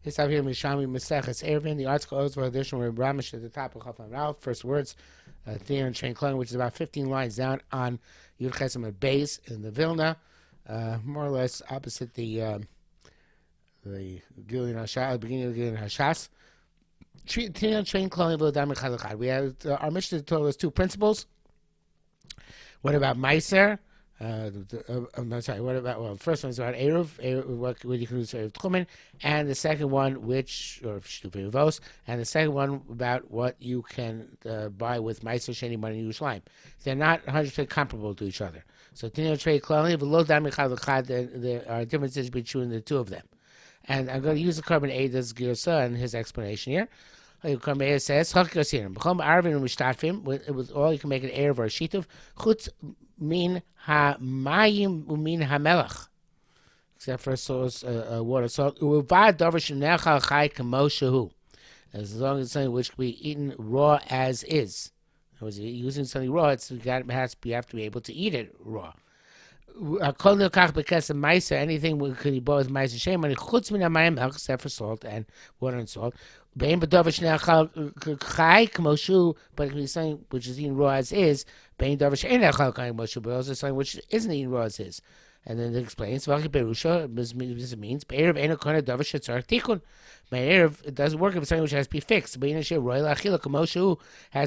This out here, Yerushalmi Eruvin. The article owes for additional Ramish at the top of Chafam Ralph. First words, Theon and Train Klung, which is about 15 lines down on Yud Chesem at Beis in the Vilna, more or less opposite the Gilin Hashas, beginning of the Gilin Hashas. Theon Train Klung V'Odam Echad. We have our Mishnah told us two principles. What about Meiser? I'm sorry. What about? Well, the first one is about Eruv, what you can use for Eruv Tchumen, and the second one, or Shtufei Vos, and the second one about what you can buy with Meiser Sheni money in Yerushalayim. They're not 100% comparable to each other. So Tinei Trei Klali, V'Lo Dam Echad L'Chad. There are differences between the two of them, and I'm going to use the carbon Eidas Girsa and his explanation here. It says, with all you can make an Erev or a Shituv, Chutz min ha-mayim umin ha-melech, except for a source, water salt. As long as it's something which can be eaten raw as is. In other words, using something raw, you have to be able to eat it raw. Anything could be bought with ma'aser sheni, chutz min ha-mayim, except for salt and water and salt. But it can be something which is eaten raw as is, but also something which isn't eaten raw as is. And then it explains, this means, my Erev, it doesn't work if it's something which has to be fixed. Has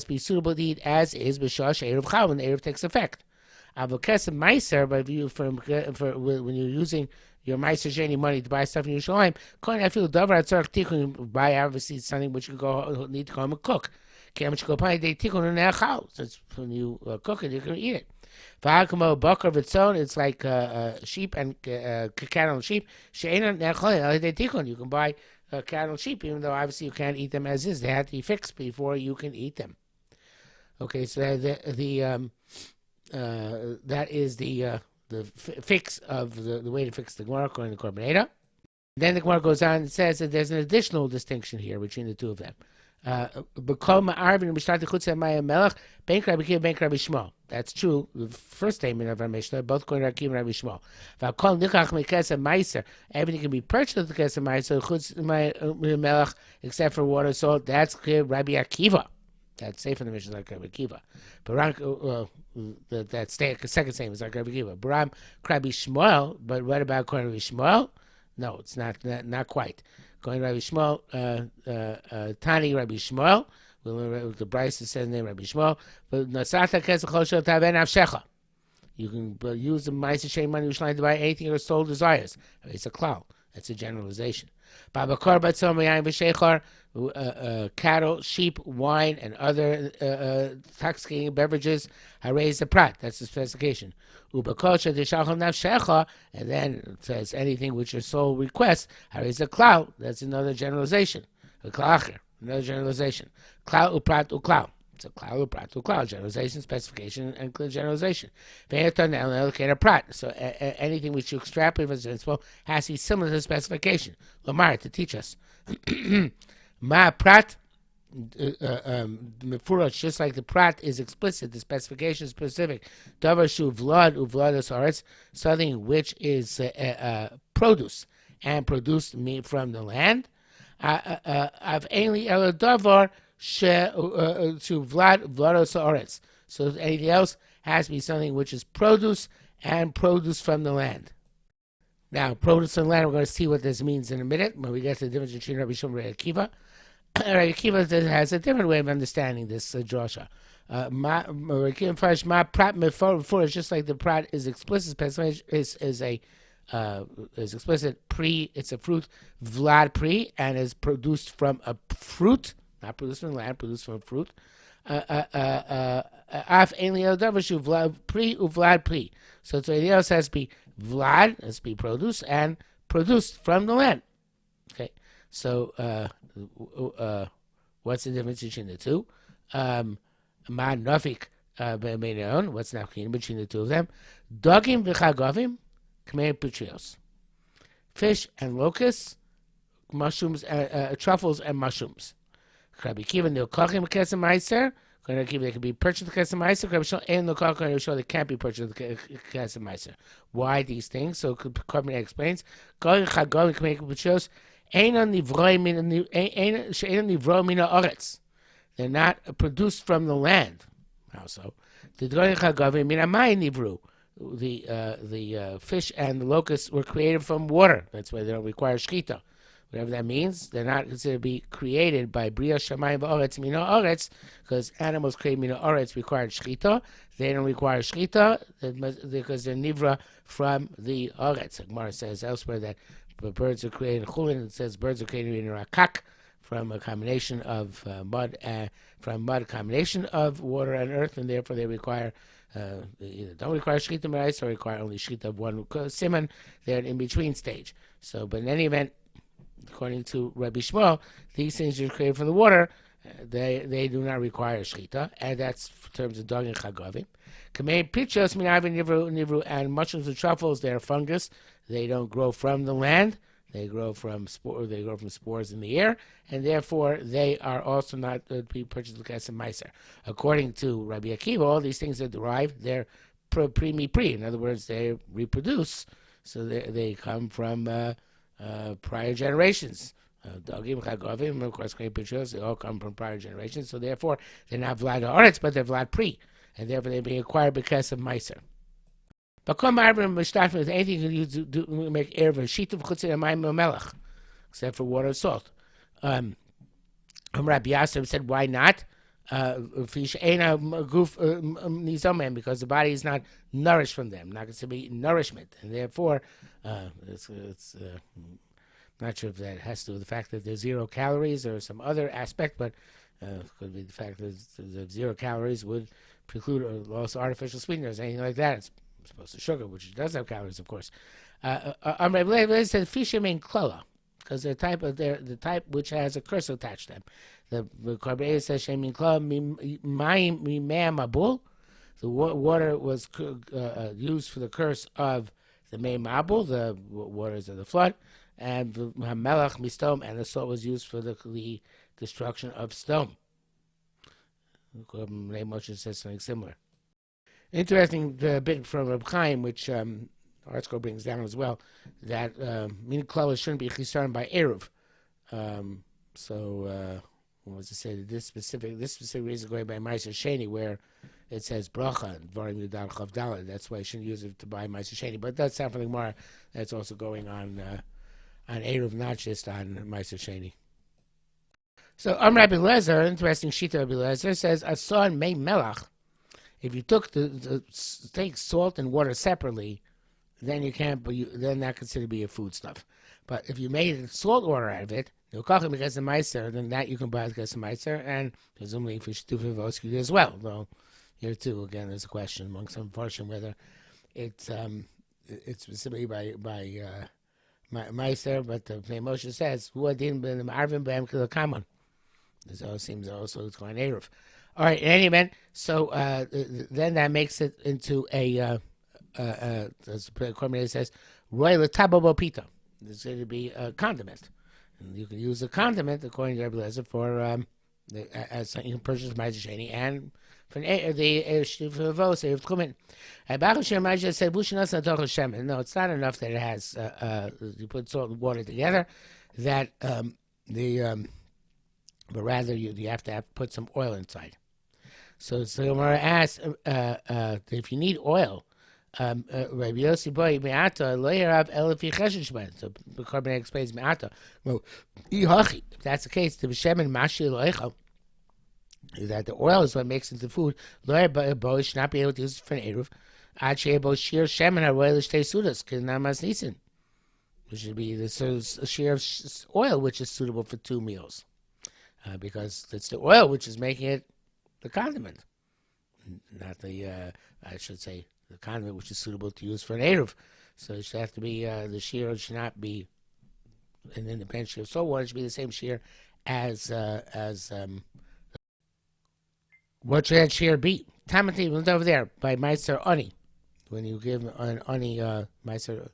to be suitable to eat as is, when the Erev takes effect. Meiser, by view for when you're using your Meiser Sheni money to buy stuff in Yerushalayim, I feel buy obviously something which you need to go home and cook. Since when you cook it, you can eat it. It's like sheep and cattle and sheep. You can buy cattle and sheep, even though obviously you can't eat them as is. They have to be fixed before you can eat them. Okay, so that is the fix of the way to fix the Gemara according to Korban Eda. Then the Gemara goes on and says that there's an additional distinction here between the two of them. That's true. The first statement of our Mishnah, both according to Akiva and Rabbi Shmuel. Everything can be purchased with the Kesef Meiser, except for water, salt. That's clear, Rabbi Akiva. That's safe in the Mishnah like Rabbi Akiva. That second statement is like Rabbi Akiva. Baram Rabbi Shmuel, but what about according to Rabbi Shmuel? No, it's not quite. According to Rabbi Shmuel, Tani Rabbi Shmuel, the Bryce says the name Rabbi Shmuel, but Nasata Kesachosha Taven Avshecha. You can use the Ma'aser Sheni money to buy anything your soul desires. It's a klal. That's a generalization. Cattle, sheep, wine, and other intoxicating beverages. Harei the prat. That's the specification. And then it says anything which your soul requests. Harei the klal. That's another generalization. Another generalization. Klal uprat uklau. It's a klal uprat uklau. Generalization, specification, and generalization. So anything which you extrapolate from the principle has to be similar to the specification. Lamar, to teach us. Ma prat, just like the prat is explicit, the specification is specific. Davar shu vlad uvlados aretz, something which is produce and produced from the land. Av ainli elo davar she to vlados aretz. So anything else has to be something which is produce and produce from the land. Now, produce from the land, we're going to see what this means in a minute when we get to the difference between Rabbi Shmuel and Rabbi Akiva. Rabbi Akiva has a different way of understanding this drasha. Rabbi Akiva prat is just like the prat is explicit. Is explicit pre. It's a fruit, vlad pre, and is produced from a fruit, not produced from land, produced from a fruit. Af ainli el davar shu vlad pre uvlad pre. So anything else has to be vlad, has to be produced and produced from the land. Okay, so what's the difference between the two? Ma nafik be'menon. What's now between the two of them? Dogim v'chagavim k'mei putrios. Fish and locusts, mushrooms, truffles and mushrooms. Rabbi Akiva no kachim kesem meiser. They can be purchased with Kesef Meiser, and they can't be purchased with Kesef Meiser. Why these things? So Korban explains. They're not produced from the land. How so? The fish and the locusts were created from water. That's why they don't require shchita. Whatever that means, they're not considered to be created by Bria Shamayim Ba'aretz Mina Aretz, because animals created Mina Aretz required shchita. They don't require shchita because they're nivra from the Aretz. Gemara says elsewhere that birds are created in Chulin. It says birds are created in Rakak from a combination of mud, combination of water and earth, and therefore they require either don't require shchita ma'is or require only shchita of one siman. They're an in-between stage. So, but in any event, according to Rabbi Shmuel, these things are created from the water. They do not require shchita, and that's in terms of dog and chagavim. Kamei pichos minavin nivru, and mushrooms and truffles, they're fungus. They don't grow from the land. They grow from spores in the air, and therefore they are also not to be purchased with kesem meiser. According to Rabbi Akiva, all these things are derived. They're pre. In other words, they reproduce, so they come from prior generations. Dogim, chagavim, of course, great pictures, they all come from prior generations. So therefore, they're not vlad haaretz, but they're vlad pri, and therefore they're being acquired because of meiser. But come anything you do make erev shitav chutzin amayim melech, except for water and salt. Rabbi Yasser said, why not? Because the body is not nourished from them, not going to be nourishment, and therefore it's not sure if that has to do with the fact that there's 0 calories or some other aspect, but could be the fact that the 0 calories would preclude or loss of artificial sweeteners, anything like that. It's opposed to sugar, which does have calories, of course. It says fishim in klola, because they're the type which has a curse attached to them. The Korban says shemin klola mayim mimei mabul. The water was used for the curse of the mei mabul, the waters of the flood, and the melach mistom, and the salt was used for the destruction of stone. Moshe says something similar. Interesting bit from Reb Chaim, which Artsco brings down as well, that min klala shouldn't be chisaron by eruv. What was to say that this specific reason is going by Ma'aser Sheni, where it says bracha and Dvarim Yudal Chav Daled. That's why you shouldn't use it to buy Ma'aser Sheni. But that's something more that's also going on eruv, not just on Ma'aser Sheni. So Rabbi Lezer, interesting shita Rabbi Lezer says ason mei melach. If you took take salt and water separately, then you can't. Then that considered to be a food stuff. But if you made salt water out of it, then that you can buy as a meiser, and presumably for shtufim you as well. Though here too, again, there's a question among some portion whether it's specifically by meiser. But the Moshe says who adin ben arvim b'em kilakaman. This all seems also it's going eruv. All right, in any event, so then that makes it into as the Korban says, roy l'tabo pita. There's going to be a condiment. And you can use a condiment, according to Rabbi Lezer, for as you can purchase Ma'aser Sheni and for the Vos, Erev Tchumen. Baruch Shem Ma'aser said, Bushanas Natoch Hashem. No, it's not enough that it has, you put salt and water together, that but rather you have to put some oil inside. So Gemara asks if you need oil, Rabbi Yossi boy me'ata lo yerav elefi chesed shman. So the Korban explains me'ata. Well, if that's the case, the shemen mashi loicha, that the oil is what makes into food. Lo yerav should not be able to use it for an eruv. Ad sheyabo shir shemen haroy l'shtei sudas k'namas nisin, which should be the share of oil which is suitable for 2 meals, because it's the oil which is making it the condiment, not the I should say the condiment which is suitable to use for an eruv. So it should have to be the shear should not be an independent shear of salt water. It should be the same shear as what should that shear be? Tamati went over there by Meiser Oni. When you give an Oni Meiser,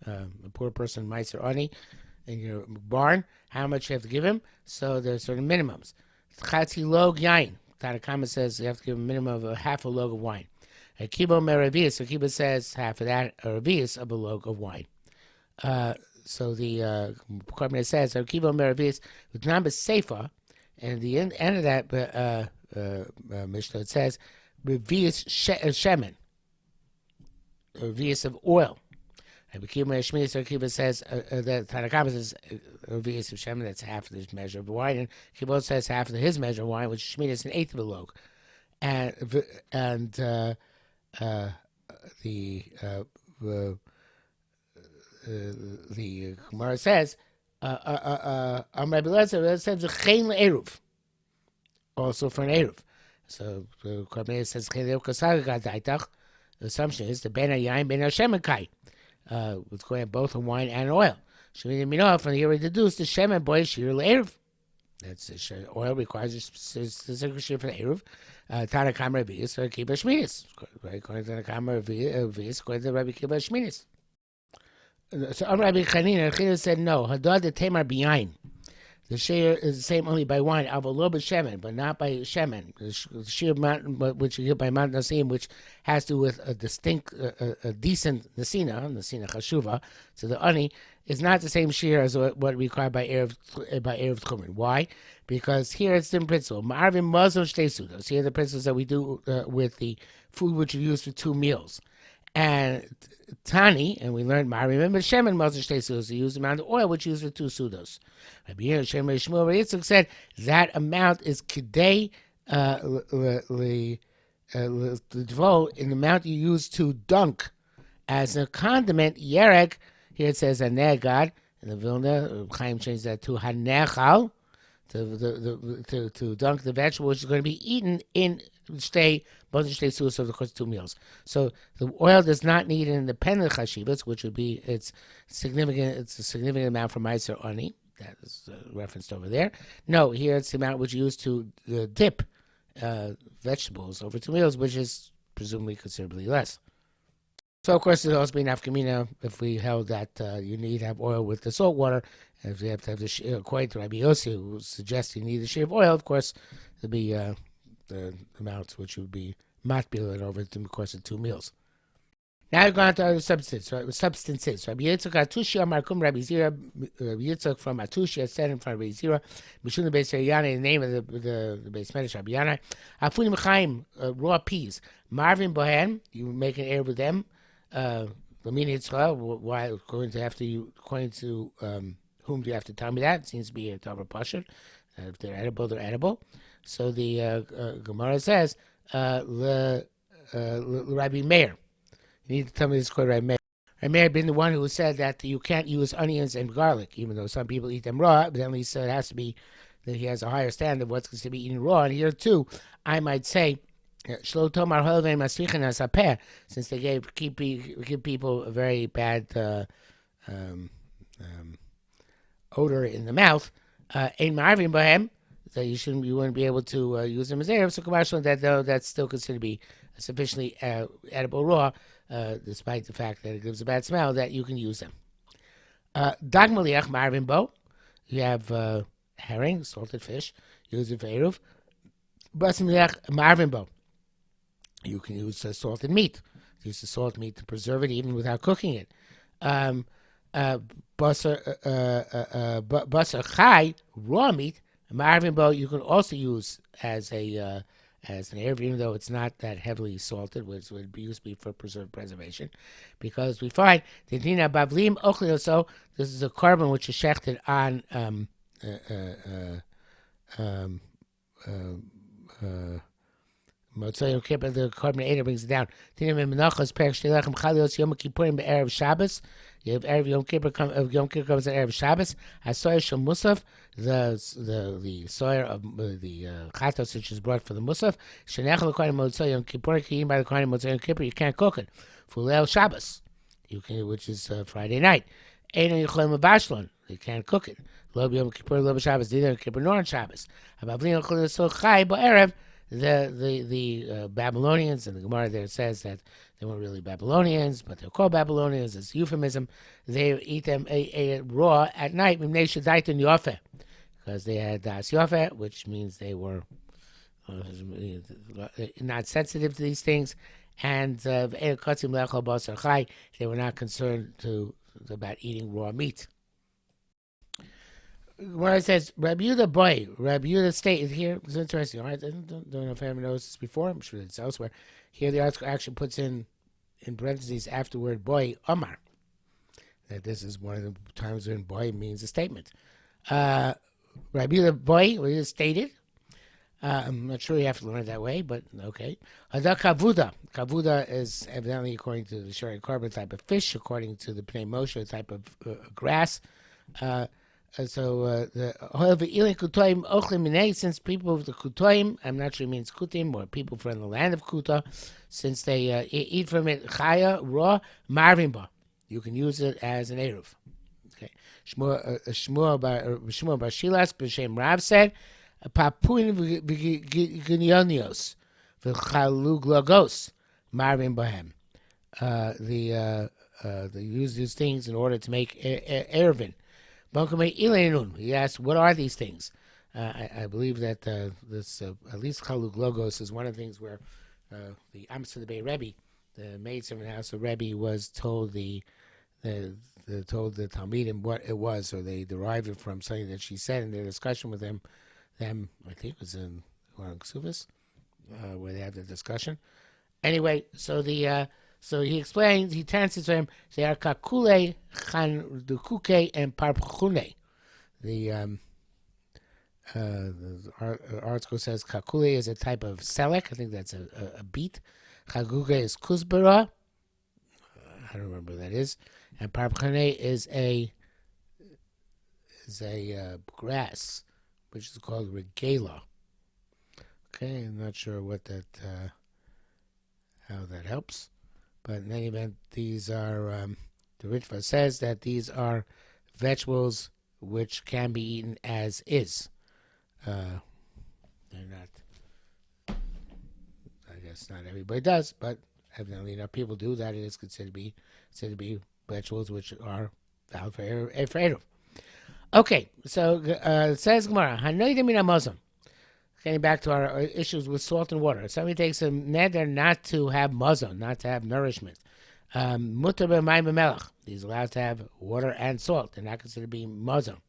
a poor person Meiser Oni in your barn, how much you have to give him? So there's certain minimums. Chatzi log yain. Tanakama says you have to give a minimum of half a log of wine. A kibo meravius, so kibo says half of that, a ravius of a log of wine. so the Korban says, "Kivo meravis with nambas sefer," and the end of that Mishnah it says, "Revius shemen," revius of oil. Rabbi Kiva says that Tanakama says revius of shemen, that's half of his measure of wine, and Kiva says half of his measure of wine, which Shmini is an eighth of a log, and the Gemara says, Rabbi Lezer says Chen Eruv, also for an Eruv. So the Korban says Chen Eruv Kasagaga Daitach. The assumption is the Ben Yain Ben Shemen Kai, with going both in wine and oil. Shemini Minah, from here we deduce the Shemen boy Shir Eruv. That's oil requires a specific shir for the Eruv. Tanakam Rabbi is Kiba Shminis. Right, according to Tanakam Rabbi is according to Rabbi Kiba Shminis. So Rabbi Chanina said no. Hadad the Tamar Biyain. The share is the same only by wine. Avalo b'shemen, but not by shemen. The share amount, which you get by Mount Nasim, which has to do with a distinct, a decent nasina chashuva. So the ani is not the same share as what required by erev tchumen. Why? Because here it's different principle. Ma'arvim mazon shtei sudos. Here are the principles that we do with the food which you use for 2 meals. And Tani, and we learned remember Shemen Mazon Shtei Sudos, he used the amount of oil which used for 2 sudos. Rabbi Shmuel Yitzchak said that amount is Kidei the devote in the amount you use to dunk as a condiment, Yerek, here it says Anegad, in the Vilna, Chaim changed that to Hanechal, to dunk the vegetable, which is going to be eaten in both sudos over the course of 2 meals. So the oil does not need an independent chashivas, which would be it's significant. It's a significant amount for meiser ani. That is referenced over there. No, here it's the amount which you use to dip vegetables over 2 meals, which is presumably considerably less. So, of course, there'll also be nafkamina if we held that you need to have oil with the salt water. And if you have to have the, according to Rabbi Yossi, who suggests you need a share of oil, of course, there'll be the amounts which would be matbilat over the course of 2 meals. Now we're going to other substances. Rabbi Yitzchak Atushi Amarkum Rabbi Zira, Rabbi Yitzchak from Atushi said in front of Rabbi Zira, Mishun the Beis Yana, the name of the Beis Medrash Rabbi Yana, Afunim Chaim, raw peas, Marvin Bohan, you make an air with them. Lamin Yitzchak, why according to whom do you have to tell me that? It seems to be a Tavar Pashat. If they're edible, they're edible. So the Gemara says, Rabbi Meir. You need to tell me this quote, Rabbi Meir. Rabbi Meir been the one who said that you can't use onions and garlic, even though some people eat them raw, but at least it has to be that he has a higher standard of what's going to be eaten raw. And here too, I might say, since they keep people a very bad odor in the mouth, ein ma'arvin b'hem, so you wouldn't be able to use them as erev. So commercial that though that's still considered to be sufficiently edible raw, despite the fact that it gives a bad smell, that you can use them. Dag maliach ma'arvin bo, you have herring, salted fish, use it for eruv. Bas maliach ma'arvin bo, you can use salted meat. Use the salt meat to preserve it even without cooking it. Basar chai, raw meat, ma'arvin bo, you can also use as an erev, even though it's not that heavily salted, which would be used to be for preservation, because we find the dina bavlim ochli also. This is a carbon which is shechted on Motzei Yom Kippur, the carbon 8 brings it down. Dina menachos perek shtelachem chalios Yom Kippurim be'erev Shabbos. You have erev Yom Kippur comes at erev Shabbos. Hasoyer shel musaf, the soyer of the chatos which is brought for the musaf. Shenechel l'kohanim Motzei Yom Kippur, eaten by the kohanim Motzei Yom Kippur. You can't cook it. Fulel Shabbos, you can, which is Friday night. Eino yicholim b'bashlon, you can't cook it. Lo b'Yom Kippur, lo b'Shabbos, neither Yom Kippur nor on Shabbos. Habavlim yicholim so chai ba'erev. The Babylonians, and the Gemara there says that they weren't really Babylonians, but they're called Babylonians. It's a euphemism. They eat them raw at night, because they had das yofe, which means they were not sensitive to these things, and they were not concerned about eating raw meat. Where it says Rabbi Yehuda boy, Rabbi Yehuda state here. It's interesting. All right, don't know if anyone knows this before. I'm sure it's elsewhere. Here the article actually puts in parentheses after the word boy, Omar. That this is one of the times when boy means a statement. Rabbi Yehuda boy, what is stated. I'm not sure you have to learn it that way, but okay. Hada kavuda. Kavuda is evidently according to the Shari Korban type of fish, according to the Pnei Moshe type of grass. Since people of the Kutoim, I'm not sure it means Kutim, or people from the land of Kuta, since they eat from it chaya, raw, marvimba. You can use it as an eruv. Okay. Shmuel bar Shilas b'shem Rav said, Papuin v'gionios v'chaluglagos marvim bahem. They use these things in order to make Eruvin. He asked, what are these things? I believe that this at least Chaluk Logos is one of the things where the Amsa Bay Rebbe, the maidservant house of Rebbe, was told told the Talmidim what it was, or they derived it from something that she said in their discussion with them. I think it was in Ksubis, where they had the discussion. Anyway, so he explains, he translates to him, they are kakule, chandukuke, and parpchune. The article says kakule is a type of selek. I think that's a beet. Chaguge is kuzbara. I don't remember what that is. And parpchune is a grass, which is called regala. Okay, I'm not sure what that, how that helps. But in any event, these are, the Ritva says that these are vegetables which can be eaten as is. They're not, I guess not everybody does, but evidently enough people do that. It is considered to be vegetables which are valid for Eruv. Okay, so it says Gemara, Hanoidim min hamozon. Getting back to our issues with salt and water. Somebody takes a neder not to have mazon, not to have nourishment. Mutar b'mayim b'melech. He's allowed to have water and salt. They're not considered to be mazon.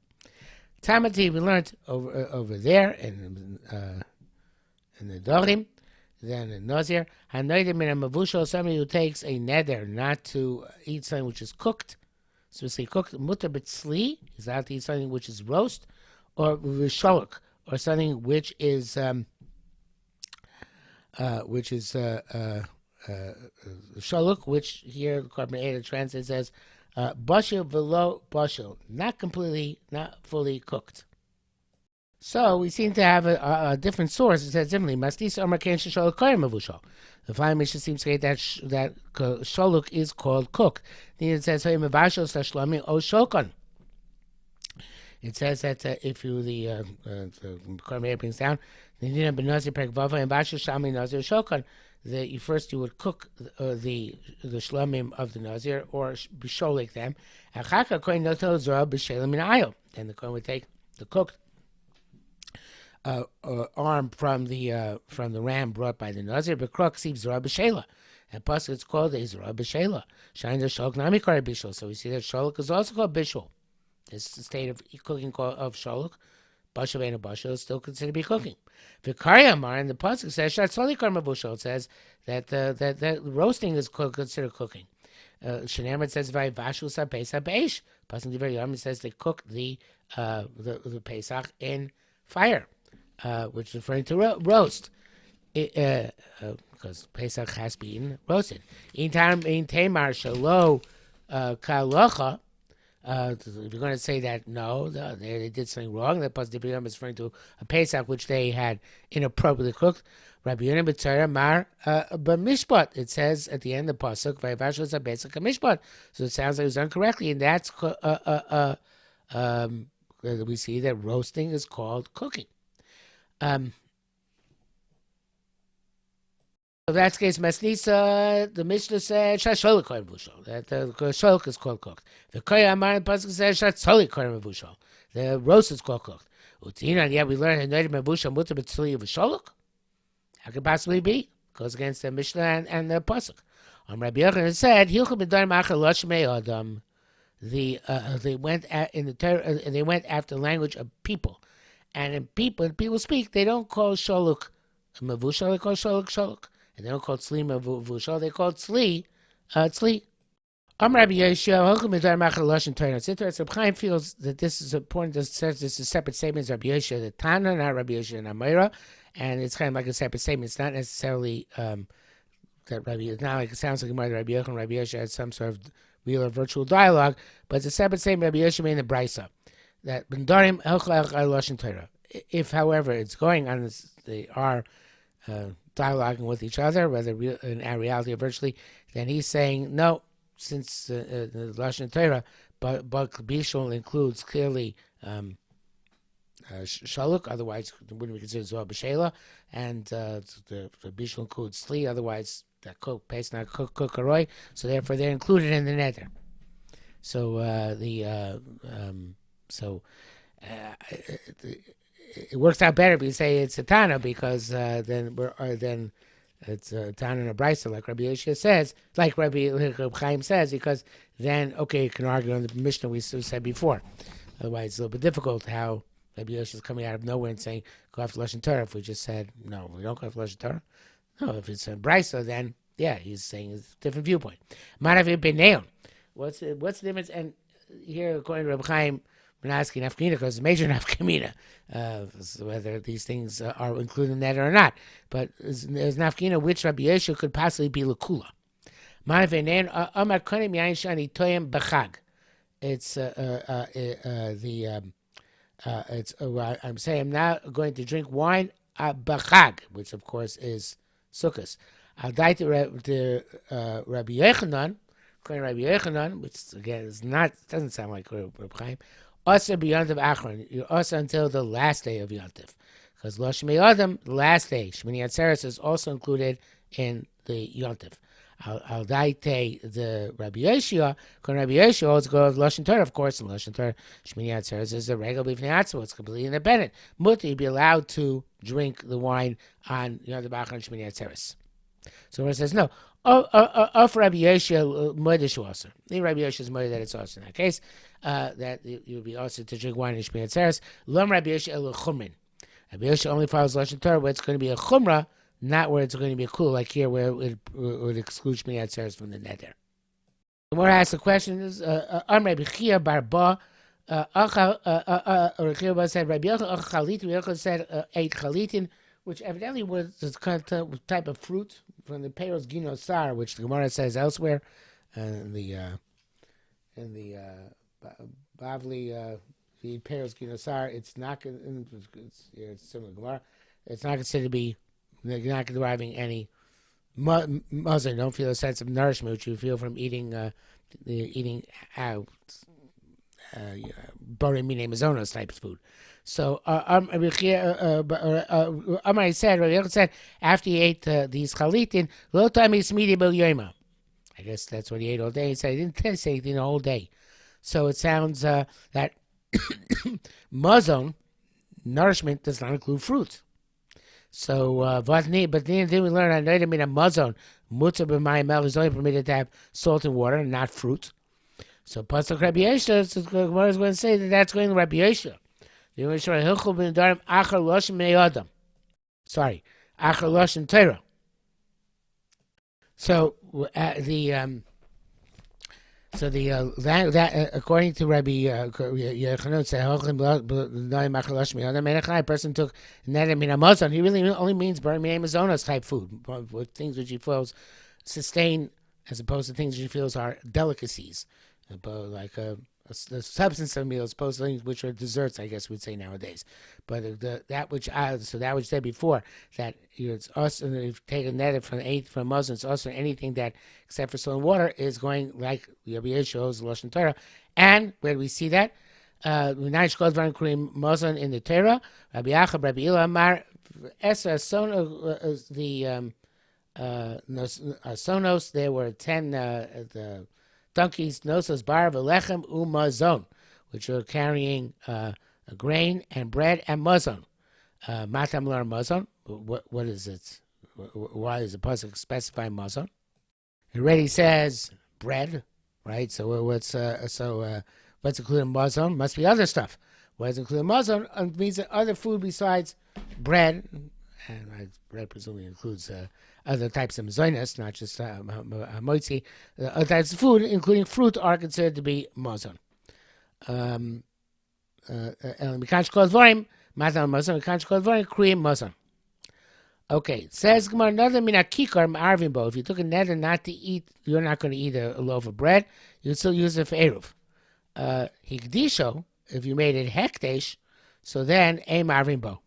Tamati, we learned over there in the Dorim, then in Nazir. Hanoidim min hamavushal. Somebody who takes a neder not to eat something which is cooked, specifically cooked. Mutar b'tzli. He's allowed to eat something which is roast, or v'sholok, or something which is shaluk, which here the Korban translates as bashil velo bashil, not completely, not fully cooked. So we seem to have a different source. It says simply, Mastis Omarkan Shaluk Koyim Mavushal. The Fine Mishnah seems to say that shaluk is called cook. Then it says Hayim Mavashal Sashlami O Shokon. It says that if you, the Korban brings down, that first you would cook the shlamim of the Nazir, or bisholik them. Then the Kohen would take the cooked arm from the ram brought by the Nazir, but krok seems zora b'shela. And plus it's called a zora b'shela. Shine the sholk nami kar bishul. So we see that sholok is also called bishul. It's the state of cooking of shaluk. Bashav and basha is still considered to be cooking. V'karyamar, and the pasuk says shatzali kar mavushal. It says that roasting is considered cooking. Shenamar says vayvashu sa pesach beish. Pasuk Divrei Yom says they cook the pesach in fire, which is referring to roast. Because pesach has been roasted. In tamar shalo kalacha. If you're going to say that, no, they did something wrong, that Pasuk is referring to a Pesach which they had inappropriately cooked. Rabbi Yonah b'tzara mar b'mishpat. It says at the end of the Pasuk, v'yavash l'sa Pesach mishpat. So it sounds like it was done correctly, and that's we see that roasting is called cooking. In that case, Masnisa, the Mishnah said, Shasholik Koyim Vushal, that the Sholok is called cooked. The Koyim Amar, the Pasuk says, Shatzolik Koyim Vushal, the roast is called cooked. Utina, and yet we learn Hanoidim Vushal Mutar B'tzli V'Sholok. How could it possibly be? Goes against the Mishnah and the Pasuk. Rabbi Yochanan said, Hilchim B'darim Achal Lo Shmei Adam they went in the Torah, they went after the language of people, and in people speak, they don't call shaluk mavushal, they call shaluk shaluk, and they don't call tzli mavushal, they call tzli tzli. Rabbi Yeshua, Hokum Midar Machal Lashon Torah. It's interesting. Reb Chaim feels that this is important. It says this is separate statements. Rabbi Yeshua the Tana, not Rabbi Yeshua and Amira, and it's kind of like a separate statement. It's not necessarily that Rabbi. It's not like it sounds like Rabbi Yeshua and Rabbi Yeshua had some sort of real or virtual dialogue, but it's a separate statement. Rabbi Yeshua made in the Brisa that Bendarim Elcha Lashon Torah. If, however, it's going on, they are dialoguing with each other, whether in reality or virtually, then he's saying no. Since the Lashon Torah, but Bishul includes clearly Shaluk, otherwise it wouldn't be considered Zohar B'Sheila, and the Bishul includes Sli, otherwise that cook paste not Kukaroi, so therefore they're included in the Neder. So it works out better if you say it's a Tana, because then it's Tana and a Brisa, like Rabbi Yeshua says, like Rabbi Chaim says, because then, okay, you can argue on the Mishnah we said before. Otherwise, it's a little bit difficult how Rabbi Yeshua is coming out of nowhere and saying, go after Lashon Torah. If we just said, no, we don't go after Lashon Torah. No, if it's a Brisa, then, yeah, he's saying it's a different viewpoint. What's the difference? And here, according to Rabbi Chaim, we're not asking nafkamina because it's major nafkamina, whether these things are included in that or not. But there's nafkamina which Rabbi Yeshua could possibly be lakula. I'm saying I'm not going to drink wine b'chag, which of course is sukkos. I'll die to Rabbi Yechanan, according to Rabbi Yechanan, which again doesn't sound like Rabbi Chaim. Also beyond the Achron, you're also until the last day of Yontif. Because Lo Shmei Adam, the last day, Shmini Atzeres is also included in the Yontif. Al Daite, the Rabbi Yeshua, when Rabbi Yeshua also goes Lashon Torah, of course, in Lashon Torah, Shmini Atzeres is a regular b'fnei atzmo, it's completely independent. Muti, you'd be allowed to drink the wine on Yontif Achron, Shmini Atzeres. So it says, no, of Rabbi Yeshua, Moedishu also. The Rabbi Yeshua's Moed that it's also in that case. That you would be also to drink wine in Shmini Atzeres. Lom Rabbi Yeshua el chumrin. Rabbi Yeshua only follows Lashon Torah where it's going to be a chumrah, not where it's going to be a kul, like here where it would exclude Shmini Atzeres from the neder. The more I ask the question is, Rabbi Chia bar Ba, Rabbi Chia said, Rabbi Yochanan said, ate chalitin, which evidently was this kind of type of fruit from the Peiros Gino Sar, which the Gemara says elsewhere, in the Bavli, the Peiros Gino Sar. It's not. It's similar to Gemara. It's not considered to be. You're not deriving any muzzle. Don't feel a sense of nourishment which you feel from eating out. Borei mine mazonos type of food. So Rabbi said after he ate these chalitin, lo tamis midi bil yoima. I guess that's what he ate all day. He said he didn't say anything the whole day. So it sounds that mazon, nourishment, does not include fruit. So but then we learn on a mazon mutzah b'mayim is only permitted to have salt and water, and not fruit. So Pasuk Rabbi Yeshua, Gemara is going to say that that's going to Rabbi Yeshua. Sorry, Achar Lashon Torah. So that according to Rabbi Yochanan, a person took neder min hamazon. He really only means borei mine mazonos type food, with things which he feels sustain, as opposed to things which he feels are delicacies, like the substance of meals, opposed to things which are desserts, I guess we'd say nowadays. But that which said before, that it's also, if you take a net from Muslims, it's also anything that, except for salt and water, is going like Rabbi Yeshua's Lashon Torah. And where do we see that? Muslim in the Torah, Rabbi Achab, Rabbi Ila Amar, Esa the Sonos, there were 10 the donkeys, Nosos Bar V'Lechem Umazon, which are carrying a grain and bread and mazon. Matam lar mazon. What is it? Why is the pasuk specify mazon? It already says bread. right? So what's included in mazon? Must be other stuff. What's included in mazon means that other food besides bread, and bread presumably includes other types of mazonas, not just moitzi. Other types of food, including fruit, are considered to be mazon. Okay, says Gemara, another mina kikar ma'arvin bo. If you took a neder not to eat, you're not going to eat a loaf of bread. You still use it for eruv. Hikdisho, if you made it hekdesh, so then a marvin bo.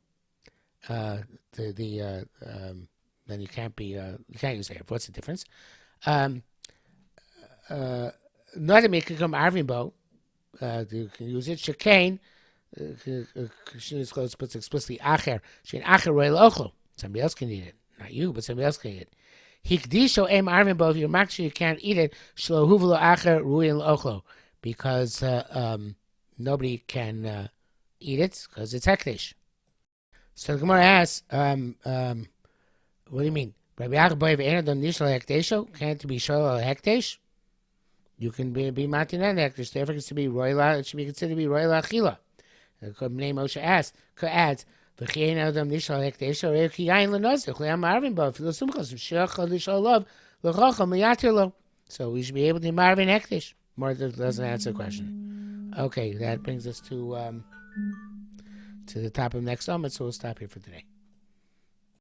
Then you can't use eruv. What's the difference? Another mina kikar ma'arvin bo. You can use it. Shekain. She puts explicitly acher. Shein acher roel ochlo. Somebody else can eat it. Not you, but somebody else can eat it. Hikdisho em arvin bo. If you're makshir, you can't eat it. Shlo huvelo acher ruin ochlo. Because nobody can eat it because it's hekdesh. So the Gemara asks, what do you mean? Rabbi Yaakov Enadon Nishal Hekdesho? Can't it be Shalal Hekdesh? You can be Matinan Hekdesh. Therefore, it should be Royla. It should be considered to be Royla Achila. Bnei Moshe adds, V'chien Adam Nishal Hekdesho Reiki Yain Lenozich Le'am Marvin Bo Filosumchos V'shachal Nishal Lov L'chocham L'yatir Lo. So we should be able to Marvin Hekdesh. More doesn't answer the question. Okay, that brings us to the top of the next moment, so we'll stop here for today.